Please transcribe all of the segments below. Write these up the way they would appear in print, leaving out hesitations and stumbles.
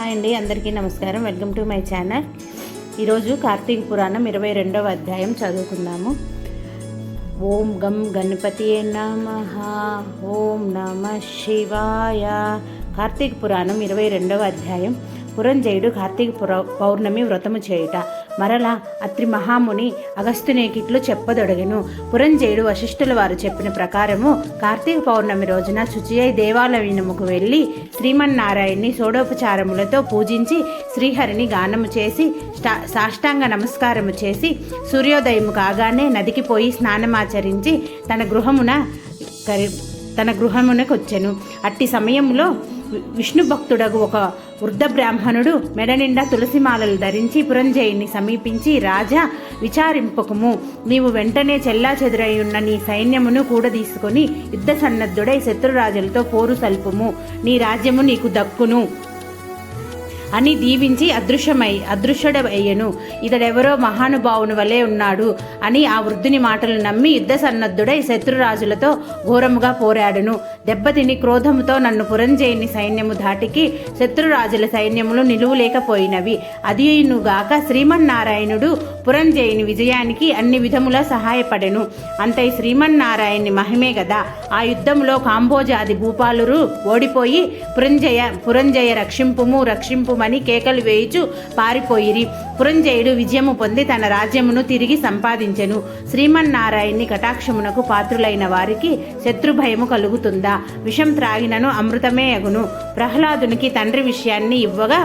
Hi అండి, అందరికీ నమస్కారం. Welcome to my channel. ఈరోజు కార్తీక పురాణం 22వ అధ్యాయం చదువుకుందాము. ఓం గం గణపతియే నమః. ఓం నమః శివాయ. కార్తీక పురాణం 22వ అధ్యాయం. పురంజయుడు కార్తీక పౌర్ణమి వ్రతము చేయుట. మరలా అత్రి మహాముని అగస్త్యునికిట్లు చెప్పదొడగెను. పురంజయుడు వశిష్ఠుల వారు చెప్పిన ప్రకారము కార్తీక పౌర్ణమి రోజున శుచియై దేవాలయముకు వెళ్ళి శ్రీమన్నారాయణ్ణి షోడోపచారములతో పూజించి శ్రీహరిని గానము చేసి సాష్టాంగ నమస్కారము చేసి సూర్యోదయము కాగానే నదికి పోయి స్నానమాచరించి తన గృహమునకొచ్చెను. అట్టి సమయంలో విష్ణు భక్తుడగు ఒక వృద్ధ బ్రాహ్మణుడు మెడ నిండా తులసిమాలలు ధరించి పురంజయుని సమీపించి, రాజా, విచారింపకము, నీవు వెంటనే చెల్లాచెదురయ్యున్న నీ సైన్యమును కూడా తీసుకొని యుద్ధ సన్నద్ధుడై శత్రురాజులతో పోరు సల్పుము, నీ రాజ్యము నీకు దక్కును అని దీవించి అదృశ్యుడయ్యను. ఇతడెవరో మహానుభావుని వలె ఉన్నాడు అని ఆ వృద్ధుని మాటలు నమ్మి యుద్ధ సన్నద్ధుడై శత్రురాజులతో ఘోరముగా పోరాడును. దెబ్బతిని క్రోధముతో నన్ను పురంజయుని సైన్యము ధాటికి శత్రురాజుల సైన్యములు నిలువలేకపోయినవి. అదియుగాక శ్రీమన్నారాయణుడు పురంజయుని విజయానికి అన్ని విధములా సహాయపడెను. అంతై శ్రీమన్నారాయణుని మహిమే గదా. ఆ యుద్ధములో కాంబోజాది భూపాలురు ఓడిపోయి పురంజయ రక్షింపుమని కేకలు వేయుచు పారిపోయిరి. పురంజయుడు విజయము పొంది తన రాజ్యమును తిరిగి సంపాదించెను. శ్రీమన్నారాయణ్ణి కటాక్షమునకు పాత్రులైన వారికి శత్రుభయము కలుగుతుందా? విషం త్రాగినను అమృతమే అగును. ప్రహ్లాదునికి తండ్రి విషయాన్ని ఇవ్వగా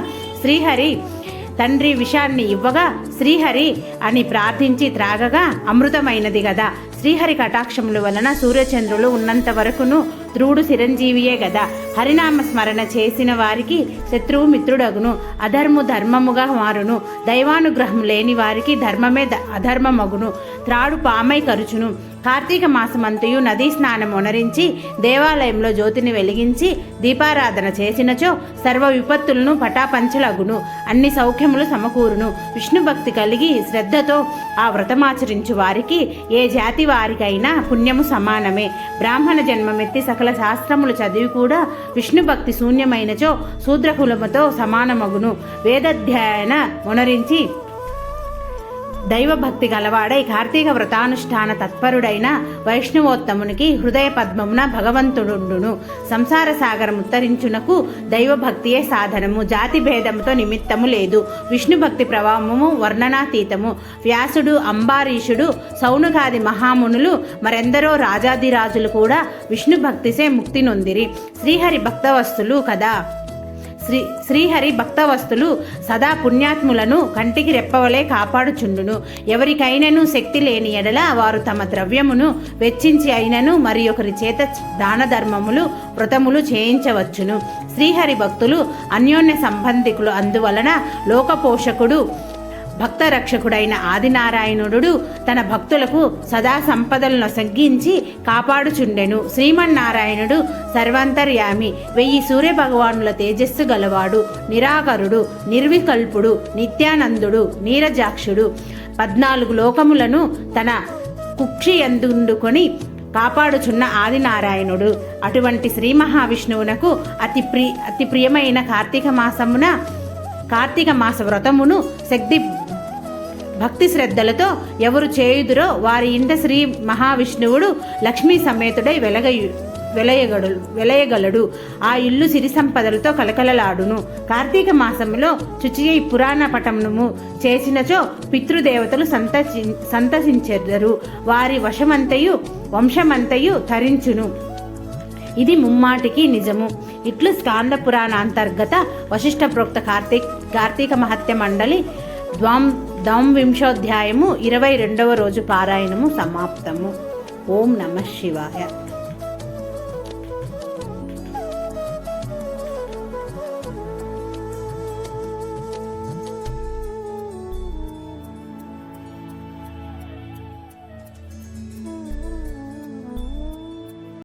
శ్రీహరి అని ప్రార్థించి త్రాగగా అమృతమైనది గదా. శ్రీహరి కటాక్షముల వలన సూర్యచంద్రులు ఉన్నంత వరకును ధ్రువుడు చిరంజీవియే గదా. హరినామ స్మరణ చేసిన వారికి శత్రువు మిత్రుడగును, అధర్ము ధర్మముగా మారును. దైవానుగ్రహం లేని వారికి ధర్మమే అధర్మమగును, త్రాడు పామై కరుచును. కార్తీక మాసమంతయు నదీ స్నానం ఒనరించి దేవాలయంలో జ్యోతిని వెలిగించి దీపారాధన చేసినచో సర్వ విపత్తులను పటాపంచలగును, అన్ని సౌఖ్యములు సమకూరును. విష్ణు భక్తి కలిగి శ్రద్ధతో ఆ వ్రతమాచరించు వారికి ఏ జాతి వారికైనా పుణ్యము సమానమే. బ్రాహ్మణ జన్మమెత్తి సకల శాస్త్రములు చదివి కూడా విష్ణు భక్తి శూన్యమైనచో శూద్రకులముతో సమానమగును. వేదాధ్యయన ఒనరించి దైవభక్తి గలవాడై కార్తీక వ్రతానుష్ఠాన తత్పరుడైన వైష్ణవోత్తమునికి హృదయ పద్మమున భగవంతుడుండును. సంసార సాగరం ఉత్తరించునకు దైవభక్తియే సాధనము. జాతి భేదముతో నిమిత్తము లేదు. విష్ణుభక్తి ప్రభావము వర్ణనాతీతము. వ్యాసుడు, అంబారీషుడు, సౌనకాది మహామునులు, మరెందరో రాజాదిరాజులు కూడా విష్ణుభక్తిసే ముక్తి నొందిరి. శ్రీహరి భక్తవస్తులు సదా పుణ్యాత్ములను కంటికి రెప్పవలే కాపాడుచుండును. ఎవరికైనను శక్తి లేని ఎడల వారు తమ ద్రవ్యమును వెచ్చించి అయినను మరి ఒకరి చేత దాన ధర్మములు వ్రతములు చేయించవచ్చును. శ్రీహరి భక్తులు అన్యోన్య సంబంధికులు. అందువలన లోకపోషకుడు భక్త రక్షకుడైన ఆదినారాయణుడు తన భక్తులకు సదా సంపదలను సగ్గించి కాపాడుచుండెను. శ్రీమన్నారాయణుడు సర్వాంతర్యామి, 1000 సూర్యభగవానుల తేజస్సు గలవాడు, నిరాకరుడు, నిర్వికల్పుడు, నిత్యానందుడు, నీరజాక్షుడు, 14 లోకములను తన కుక్షి అందుకొని కాపాడుచున్న ఆదినారాయణుడు. అటువంటి శ్రీ మహావిష్ణువునకు అతి ప్రియమైన కార్తీక మాస వ్రతమును భక్తి శ్రద్ధలతో ఎవరు చేయుదురో వారి ఇంట శ్రీ మహావిష్ణువుడు లక్ష్మీ సమేతుడై వెలయగలడు. ఆ ఇల్లు సిరి సంపదలతో కలకలలాడును. కార్తీక మాసములో శుచియై పురాణ పఠనము చేసినచో పితృదేవతలు సంతసించెదరు. వారి వంశమంతయు తరించును. ఇది ముమ్మాటికి నిజము. ఇట్లు స్కాంద పురాణాంతర్గత వశిష్ఠ ప్రోక్త కార్తీక మహత్య మండలి ద్వాంవింశోధ్యాయము 22వ రోజు పారాయణము సమాప్తము. ఓం నమః శివాయ.